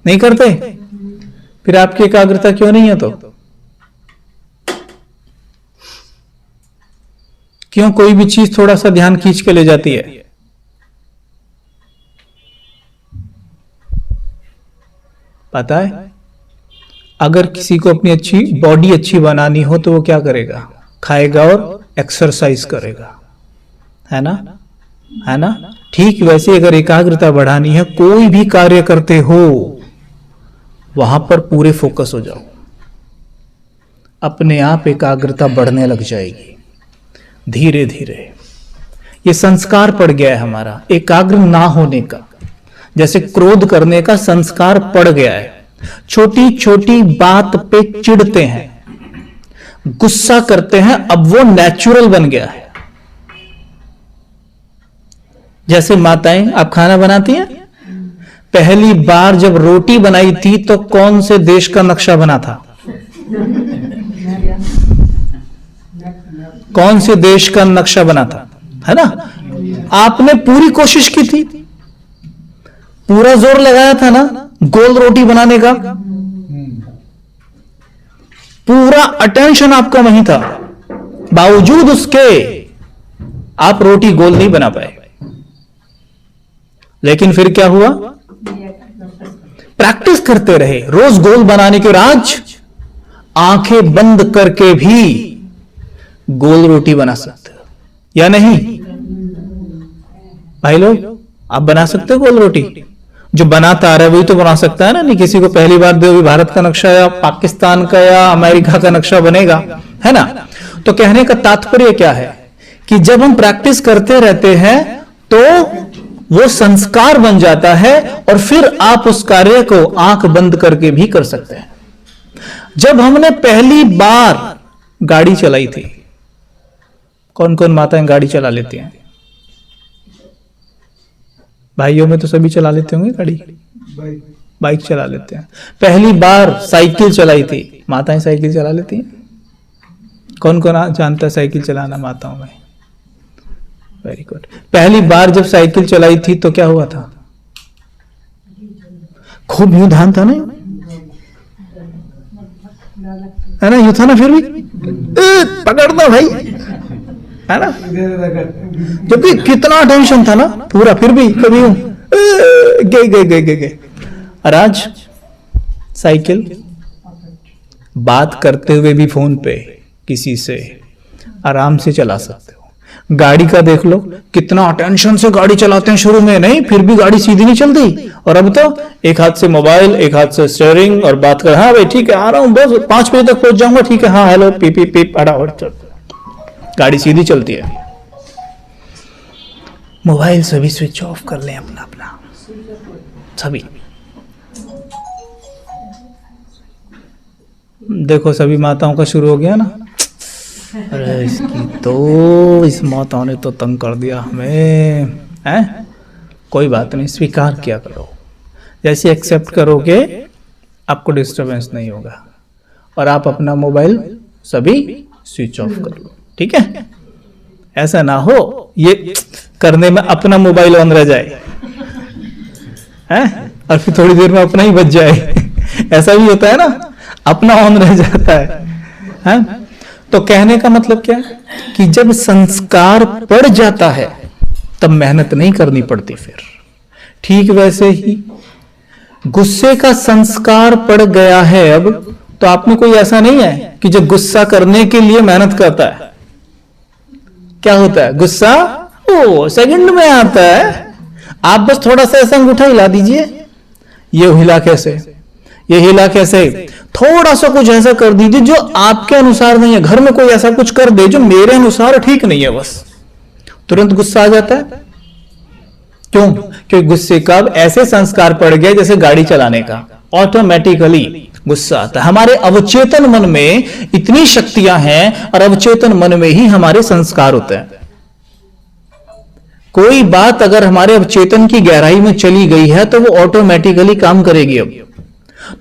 नहीं करते? फिर आपकी एकाग्रता क्यों नहीं है? तो क्यों कोई भी चीज थोड़ा सा ध्यान खींच के ले जाती है? पता है, अगर किसी को अपनी बॉडी अच्छी बनानी हो तो वो क्या करेगा? खाएगा और एक्सरसाइज करेगा, है ना? है ना? ठीक वैसे अगर एकाग्रता बढ़ानी है, कोई भी कार्य करते हो वहां पर पूरे फोकस हो जाओ, अपने आप एकाग्रता बढ़ने लग जाएगी धीरे धीरे। ये संस्कार पड़ गया है हमारा एकाग्र ना होने का, जैसे क्रोध करने का संस्कार पड़ गया है। छोटी छोटी बात पे चिढ़ते हैं, गुस्सा करते हैं, अब वो नेचुरल बन गया है। जैसे माताएं, आप खाना बनाती हैं, पहली बार जब रोटी बनाई थी तो कौन से देश का नक्शा बना था? कौन से देश का नक्शा बना था? है ना? आपने पूरी कोशिश की थी, पूरा जोर लगाया था ना गोल रोटी बनाने का, पूरा अटेंशन आपका वहीं था, बावजूद उसके आप रोटी गोल नहीं बना पाए। लेकिन फिर क्या हुआ? प्रैक्टिस करते रहे, रोज गोल बनाने के, और आज आंखें बंद करके भी गोल रोटी बना सकते हो या नहीं? भाई लोग, आप बना सकते हो गोल रोटी? जो बनाता आ रहा है वही तो बना सकता है ना। नहीं किसी को पहली बार दे भारत का नक्शा या पाकिस्तान का या अमेरिका का नक्शा बनेगा, है ना? तो कहने का तात्पर्य क्या है कि जब हम प्रैक्टिस करते रहते हैं तो वो संस्कार बन जाता है, और फिर आप उस कार्य को आंख बंद करके भी कर सकते हैं। जब हमने पहली बार गाड़ी चलाई थी, कौन कौन माताएं गाड़ी चला लेती हैं? भाइयों में तो सभी चला लेते होंगे गाड़ी, बाइक चला लेते हैं। पहली बार साइकिल चलाई थी, माताएं साइकिल चला लेती हैं? कौन कौन जानता है साइकिल चलाना माताओं में? Very good. पहली बार जब साइकिल चलाई थी तो क्या हुआ था? खूब यूं ध्यान था ना, है ना? यूं था ना, फिर भी पकड़ना भाई, है ना? जबकि कितना टेंशन था ना पूरा, फिर भी कभी यूं गए। और आज साइकिल बात करते हुए भी फोन पे किसी से आराम से चला सकते हो। गाड़ी का देख लो, कितना अटेंशन से गाड़ी चलाते हैं शुरू में, नहीं फिर भी गाड़ी सीधी नहीं चलती। और अब तो एक हाथ से मोबाइल, एक हाथ से स्टीयरिंग, और बात कर, हाँ भाई ठीक है आ रहा हूं, बस 5 बजे तक पहुंच जाऊंगा, ठीक है, हाँ हेलो पी पी पी, गाड़ी सीधी चलती है। मोबाइल सभी स्विच ऑफ कर लें अपना अपना, सभी। देखो सभी माताओं का शुरू हो गया ना, अरे इसकी तो, इस माताओं ने तो तंग कर दिया हमें, हैं? कोई बात नहीं, स्वीकार किया करो। जैसे एक्सेप्ट करोगे आपको डिस्टरबेंस नहीं होगा, और आप अपना मोबाइल सभी स्विच ऑफ कर लो, ठीक है? ऐसा ना हो ये करने में अपना मोबाइल ऑन रह जाए, हैं? और फिर थोड़ी देर में अपना ही बच जाए। ऐसा भी होता है ना, अपना ऑन रह जाता है? तो कहने का मतलब क्या है कि जब संस्कार पड़ जाता है तब मेहनत नहीं करनी पड़ती फिर। ठीक वैसे ही गुस्से का संस्कार पड़ गया है अब, तो आप में कोई ऐसा नहीं है कि जब गुस्सा करने के लिए मेहनत करता है, क्या होता है? गुस्सा सेकंड में आता है। आप बस थोड़ा सा ऐसा अंगूठा हिला दीजिए, ये हिला कैसे, ये हिला कैसे, थोड़ा सा कुछ ऐसा कर दीजिए जो आपके अनुसार नहीं है। घर में कोई ऐसा कुछ कर दे जो मेरे अनुसार ठीक नहीं है, बस तुरंत गुस्सा आ जाता है। क्यों? क्योंकि गुस्से का ऐसे संस्कार पड़ गया जैसे गाड़ी चलाने का, ऑटोमेटिकली गुस्सा आता है। हमारे अवचेतन मन में इतनी शक्तियां हैं, और अवचेतन मन में ही हमारे संस्कार होते हैं। कोई बात अगर हमारे अवचेतन की गहराई में चली गई है तो वो ऑटोमेटिकली काम करेगी। अब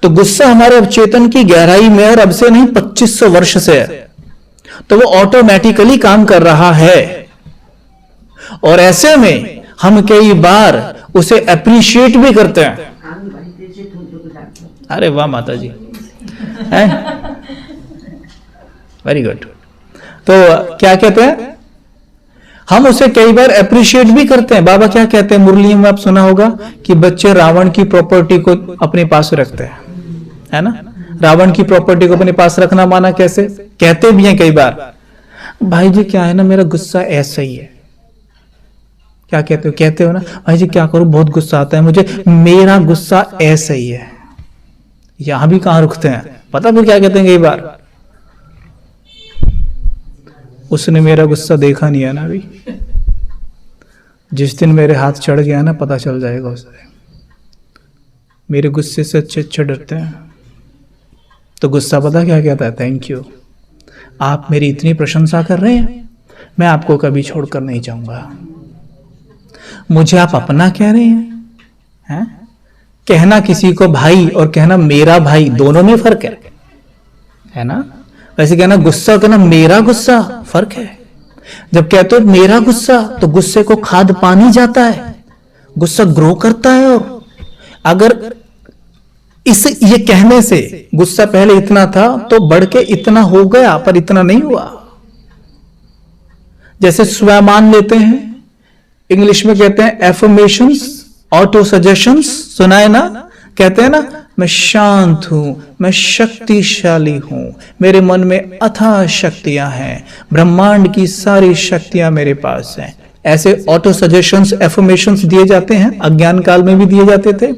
तो गुस्सा हमारे अवचेतन की गहराई में, और अब से नहीं 2500 वर्ष से है, तो वो ऑटोमेटिकली काम कर रहा है। और ऐसे में हम कई बार उसे अप्रिशिएट भी करते हैं। अरे वाह माता जी, है वेरी गुड। तो क्या कहते हैं, हम उसे कई बार अप्रिशिएट भी करते हैं। बाबा क्या कहते हैं मुरली में, आप सुना होगा कि बच्चे रावण की प्रॉपर्टी को अपने पास रखते हैं, है ना। रावण की प्रॉपर्टी को अपने पास रखना माना कैसे, कहते भी हैं कई बार, भाई जी क्या है ना, मेरा गुस्सा ऐसा ही है। क्या कहते हो ना, भाई जी क्या करूं, बहुत गुस्सा आता है मुझे, मेरा गुस्सा ऐसा ही है। यहां भी कहां रुकते हैं, पता फिर क्या कहते हैं कई बार, उसने मेरा गुस्सा देखा नहीं है ना अभी, जिस दिन मेरे हाथ चढ़ गया ना पता चल जाएगा उसे। मेरे गुस्से से अच्छे डरते हैं। तो गुस्सा पता क्या कहता है, थैंक यू, आप मेरी इतनी प्रशंसा कर रहे हैं, मैं आपको कभी छोड़कर नहीं जाऊंगा। मुझे आप अपना कह रहे हैं? कहना किसी को भाई और कहना मेरा भाई, दोनों में फर्क है ना। वैसे कहना गुस्सा, कहना मेरा गुस्सा, फर्क है। जब कहते हो मेरा गुस्सा तो गुस्से को खाद पानी जाता है, गुस्सा ग्रो करता है। और अगर ये कहने से गुस्सा पहले इतना था तो बढ़ के इतना हो गया, पर इतना नहीं हुआ। जैसे स्वयं लेते हैं, इंग्लिश में कहते हैं एफर्मेशंस, ऑटो सजेशंस, सुना है ना, कहते हैं ना, मैं शांत हूं, मैं शक्तिशाली हूं, मेरे मन में अथाह शक्तियां हैं, ब्रह्मांड की सारी शक्तियां मेरे पास हैं। ऐसे ऑटो सजेशंस, एफर्मेशंस दिए जाते हैं, अज्ञान काल में भी दिए जाते थे।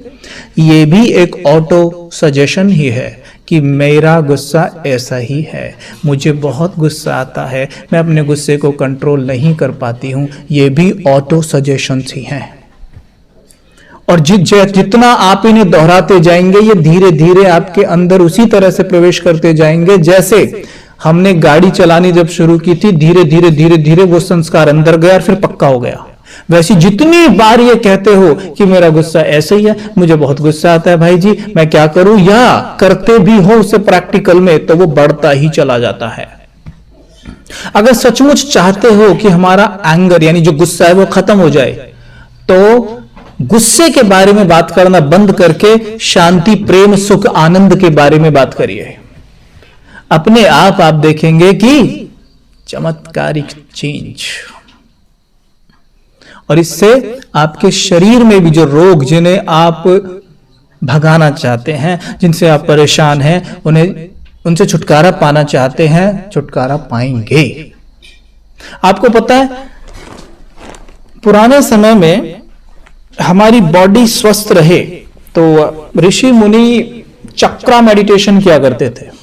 ये भी एक ऑटो सजेशन ही है कि मेरा गुस्सा ऐसा ही है, मुझे बहुत गुस्सा आता है, मैं अपने गुस्से को कंट्रोल नहीं कर पाती हूं। ये भी ऑटो सजेशंस ही हैं। और जितना आप इन्हें दोहराते जाएंगे, ये धीरे धीरे आपके अंदर उसी तरह से प्रवेश करते जाएंगे जैसे हमने गाड़ी चलानी जब शुरू की थी, धीरे धीरे धीरे धीरे वो संस्कार अंदर गया और फिर पक्का हो गया। वैसे जितनी बार ये कहते हो कि मेरा गुस्सा ऐसा ही है, मुझे बहुत गुस्सा आता है भाई जी, मैं क्या करूं, या करते भी हो उसे प्रैक्टिकल में, तो वो बढ़ता ही चला जाता है। अगर सचमुच चाहते हो कि हमारा एंगर यानी जो गुस्सा है वो खत्म हो जाए, तो गुस्से के बारे में बात करना बंद करके शांति, प्रेम, सुख, आनंद के बारे में बात करिए। अपने आप देखेंगे कि चमत्कारिक चेंज। और इससे आपके शरीर में भी जो रोग, जिन्हें आप भगाना चाहते हैं, जिनसे आप परेशान हैं, उनसे छुटकारा पाना चाहते हैं, छुटकारा पाएंगे। आपको पता है पुराने समय में हमारी बॉडी स्वस्थ रहे तो ऋषि मुनि चक्रा मेडिटेशन किया करते थे।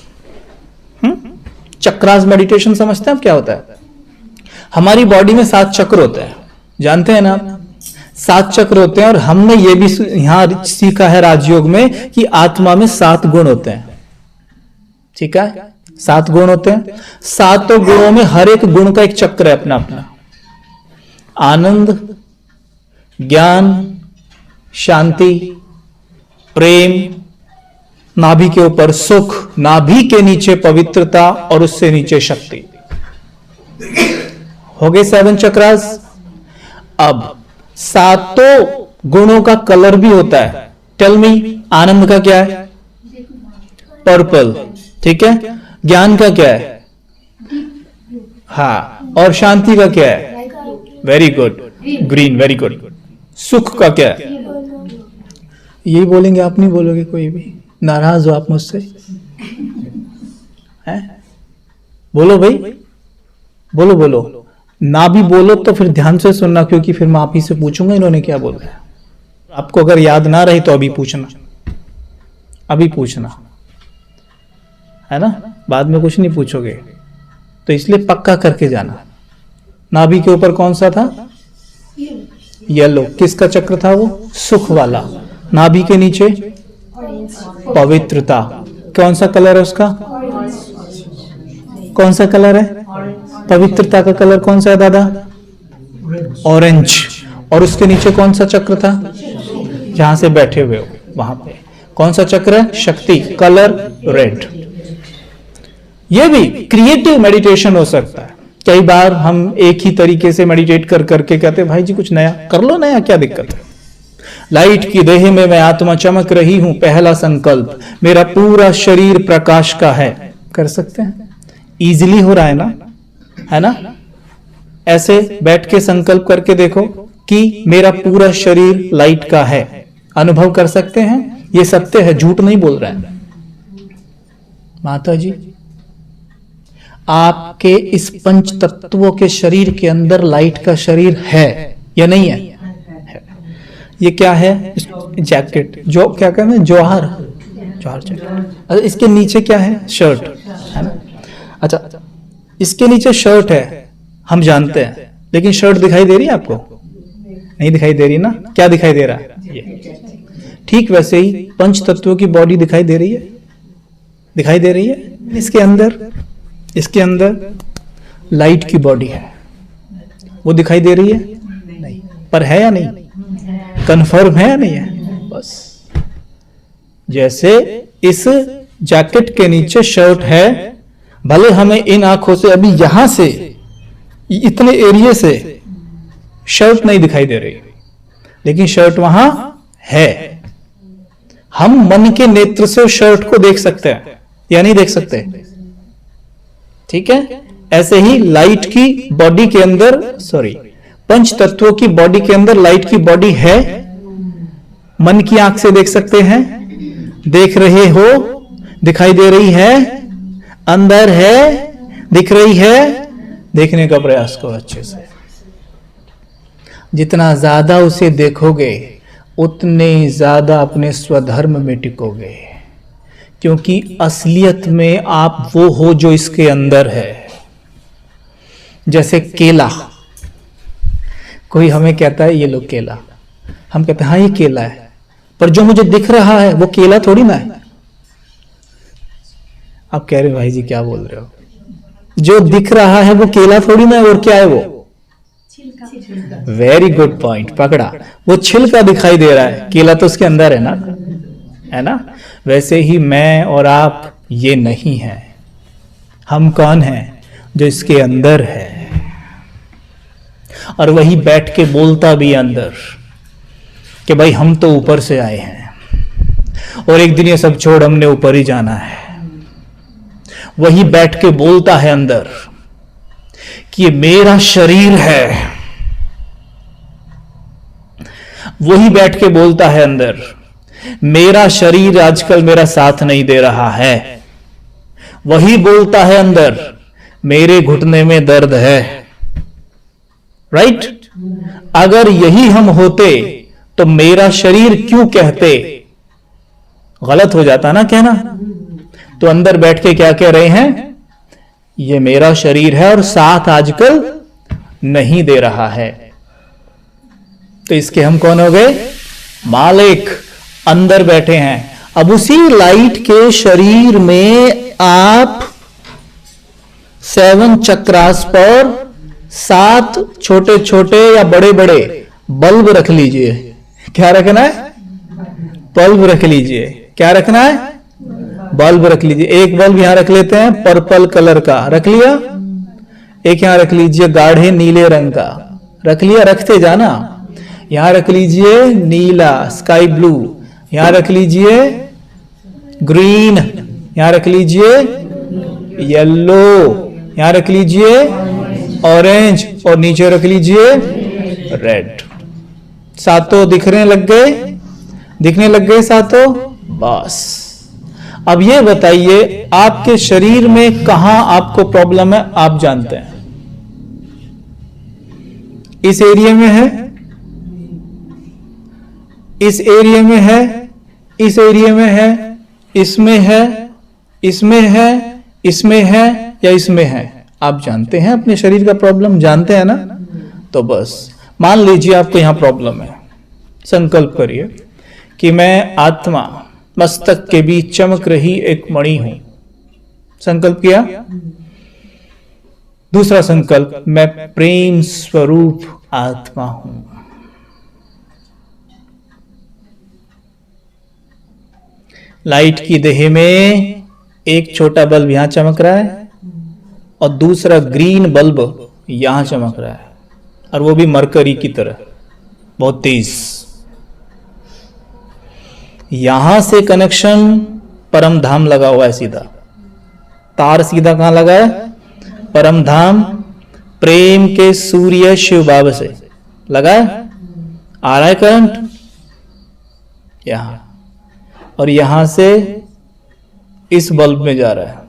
चक्रास मेडिटेशन समझते हैं आप क्या होता है? हमारी बॉडी में 7 चक्र होते हैं, जानते हैं ना? 7 चक्र होते हैं। और हमने ये भी यहां सीखा है राजयोग में कि आत्मा में 7 गुण होते हैं। ठीक है, 7 गुण होते हैं। 7 गुणों में हर एक गुण का एक चक्र है अपना अपना। आनंद, ज्ञान, शांति, प्रेम, नाभि के ऊपर सुख, नाभि के नीचे पवित्रता और उससे नीचे शक्ति। हो गए 7 चक्रास। अब 7 गुणों का कलर भी होता है। टेल मी, आनंद का क्या है? पर्पल, ठीक है। ज्ञान का क्या है? हाँ। और शांति का क्या है? Very good, green, very good. सुख का क्या है? यही बोलेंगे, आप नहीं बोलोगे? कोई भी नाराज हो आप मुझसे? हैं? बोलो भाई, बोलो बोलो। ना भी बोलो तो फिर ध्यान से सुनना, क्योंकि फिर मैं आप ही से पूछूंगा इन्होंने क्या बोला है। आपको अगर याद ना रहे तो अभी पूछना, अभी पूछना, है ना? बाद में कुछ नहीं पूछोगे, तो इसलिए पक्का करके जाना। नाभि के ऊपर कौन सा था? येलो। किसका चक्र था वो? सुख वाला। नाभि के नीचे पवित्रता। कौन सा कलर है उसका? कौन सा कलर है? पवित्रता का कलर कौन सा है दादा? ऑरेंज। और उसके नीचे कौन सा चक्र था? जहां से बैठे हुए हो वहां पे कौन सा चक्र है? शक्ति, कलर रेड। ये भी क्रिएटिव मेडिटेशन हो सकता है। कई बार हम एक ही तरीके से मेडिटेट कर करके कहते हैं भाई जी कुछ नया कर लो, नया क्या दिक्कत है? लाइट की देह में मैं आत्मा चमक रही हूं, पहला संकल्प, मेरा पूरा शरीर प्रकाश का है। कर सकते हैं, इजीली हो रहा है ना। ऐसे बैठ के संकल्प करके देखो कि मेरा पूरा शरीर लाइट का है, अनुभव कर सकते हैं। ये सत्य है, झूठ नहीं बोल रहा है। माता जी, आपके इस पंच तत्वों के शरीर के अंदर लाइट का शरीर है या नहीं है? ये क्या है? जैकेट, जो क्या कहते हैं, जौहर जैकेट। अच्छा, इसके नीचे क्या है? शर्ट, है ना। अच्छा, इसके नीचे शर्ट है, हम जानते हैं, लेकिन शर्ट दिखाई दे रही है आपको? नहीं दिखाई दे रही ना। क्या दिखाई दे रहा है? ये। ठीक वैसे ही पंच तत्वों की बॉडी दिखाई दे रही है, दिखाई दे रही है। इसके अंदर लाइट की बॉडी है, वो दिखाई दे रही है? नहीं। पर है या नहीं? कंफर्म है या नहीं है? बस जैसे इस जैकेट के नीचे शर्ट है, भले हमें इन आंखों से अभी यहां से इतने एरिया से शर्ट नहीं दिखाई दे रही, लेकिन शर्ट वहां है। हम मन के नेत्र से शर्ट को देख सकते हैं या नहीं देख सकते? ठीक है। ऐसे ही लाइट की बॉडी के अंदर, पंच तत्वों की बॉडी के अंदर लाइट की बॉडी है। मन की आंख से देख सकते हैं, देख रहे हो, दिखाई दे रही है, अंदर है, दिख रही है। देखने का प्रयास करो अच्छे से। जितना ज्यादा उसे देखोगे उतने ज्यादा अपने स्वधर्म में टिकोगे, क्योंकि असलियत में आप वो हो जो इसके अंदर है। जैसे केला, कोई हमें कहता है ये लो केला, हम कहते हैं हाँ ये केला है, पर जो मुझे दिख रहा है वो केला थोड़ी ना है। आप कह रहे हो भाई जी क्या बोल रहे हो? जो दिख रहा है वो केला थोड़ी ना है, और क्या है वो? वेरी गुड पॉइंट पकड़ा। वो छिलका दिखाई दे रहा है, केला तो उसके अंदर है ना। वैसे ही मैं और आप ये नहीं है। हम कौन हैं? जो इसके अंदर है, और वही बैठ के बोलता भी अंदर कि भाई हम तो ऊपर से आए हैं और एक दिन ये सब छोड़ हमने ऊपर ही जाना है। वही बैठ के बोलता है अंदर कि ये मेरा शरीर है। वही बैठ के बोलता है अंदर, मेरा शरीर आजकल मेरा साथ नहीं दे रहा है। वही बोलता है अंदर, मेरे घुटने में दर्द है। राइट? अगर यही हम होते तो मेरा शरीर क्यों कहते? गलत हो जाता ना कहना। तो अंदर बैठ के क्या कह रहे हैं? ये मेरा शरीर है और साथ आजकल नहीं दे रहा है। तो इसके हम कौन हो गए? मालिक। अंदर बैठे हैं। अब उसी लाइट के शरीर में आप 7 चक्रास पर 7 छोटे छोटे या बड़े बड़े बल्ब रख लीजिए। क्या रखना है? बल्ब रख लीजिए। क्या रखना है? बल्ब रख लीजिए। एक बल्ब यहां रख लेते हैं पर्पल कलर का, रख लिया। एक यहां रख लीजिए गाढ़े नीले रंग का, रख लिया। रखते जाना। यहां रख लीजिए नीला स्काई ब्लू, यहां रख लीजिए ग्रीन, यहां रख लीजिए येलो, यहां रख लीजिए ऑरेंज, और नीचे रख लीजिए रेड। सातों दिखने लग गए सातों। बस अब ये बताइए आपके शरीर में कहां आपको प्रॉब्लम है? आप जानते हैं। इस एरिया में है, इस एरिया में है, इस एरिया में है, इसमें है, इसमें है, इसमें है, या इसमें है? आप जानते हैं अपने शरीर का प्रॉब्लम, जानते हैं ना। तो बस मान लीजिए आपको यहां प्रॉब्लम है। संकल्प करिए कि मैं आत्मा मस्तक के बीच चमक रही एक मणि हूं। संकल्प किया। दूसरा संकल्प, मैं प्रेम स्वरूप आत्मा हूं। लाइट की देह में एक छोटा बल्ब यहां चमक रहा है और दूसरा ग्रीन बल्ब यहां चमक रहा है, और वो भी मरकरी की तरह बहुत तेज। यहां से कनेक्शन परम धाम लगा हुआ है, सीधा तार सीधा कहां लगा है? परम धाम, प्रेम के सूर्य शिव बाबा से लगा है। आ रहा है करंट यहां, और यहां से इस बल्ब में जा रहा है।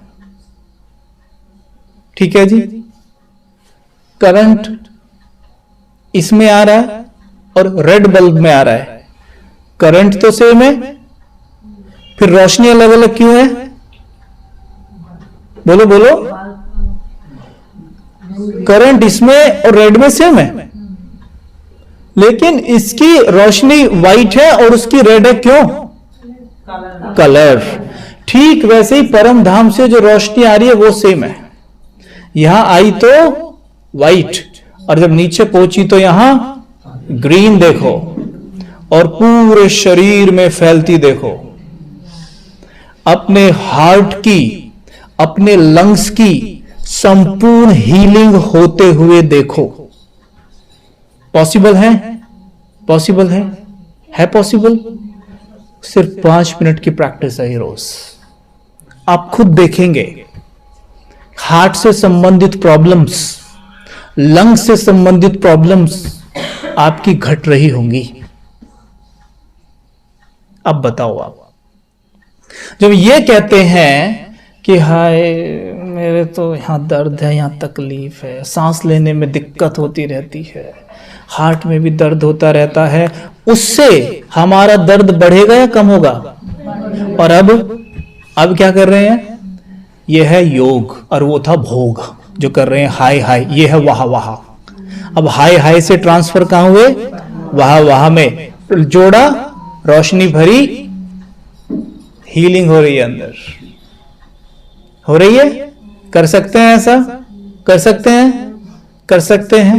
ठीक है जी, करंट इसमें आ रहा है और रेड बल्ब में आ रहा है। करंट तो सेम है, फिर रोशनी अलग अलग क्यों है? बोलो बोलो। करंट इसमें और रेड में सेम है, लेकिन इसकी रोशनी व्हाइट है और उसकी रेड है, क्यों? कलर। ठीक वैसे ही परम धाम से जो रोशनी आ रही है वो सेम है। यहां आई तो व्हाइट, और जब नीचे पहुंची तो यहां ग्रीन देखो, और पूरे शरीर में फैलती देखो। अपने हार्ट की, अपने लंग्स की संपूर्ण हीलिंग होते हुए देखो। पॉसिबल है? पॉसिबल है पॉसिबल। सिर्फ 5 मिनट की प्रैक्टिस है रोज, आप खुद देखेंगे हार्ट से संबंधित प्रॉब्लम्स, लंग्स से संबंधित प्रॉब्लम्स आपकी घट रही होंगी। अब बताओ आप, जब ये कहते हैं कि हाय मेरे तो यहां दर्द है, यहां तकलीफ है, सांस लेने में दिक्कत होती रहती है, हार्ट में भी दर्द होता रहता है, उससे हमारा दर्द बढ़ेगा या कम होगा? और अब क्या कर रहे हैं? यह है योग, और वो था भोग जो कर रहे हैं। हाय हाय, ये है वाह वाह। अब हाय हाय से ट्रांसफर कहां हुए? वाह वाह में जोड़ा, रोशनी भरी, हीलिंग हो रही है, अंदर हो रही है। कर सकते हैं ऐसा? कर सकते हैं? कर सकते हैं।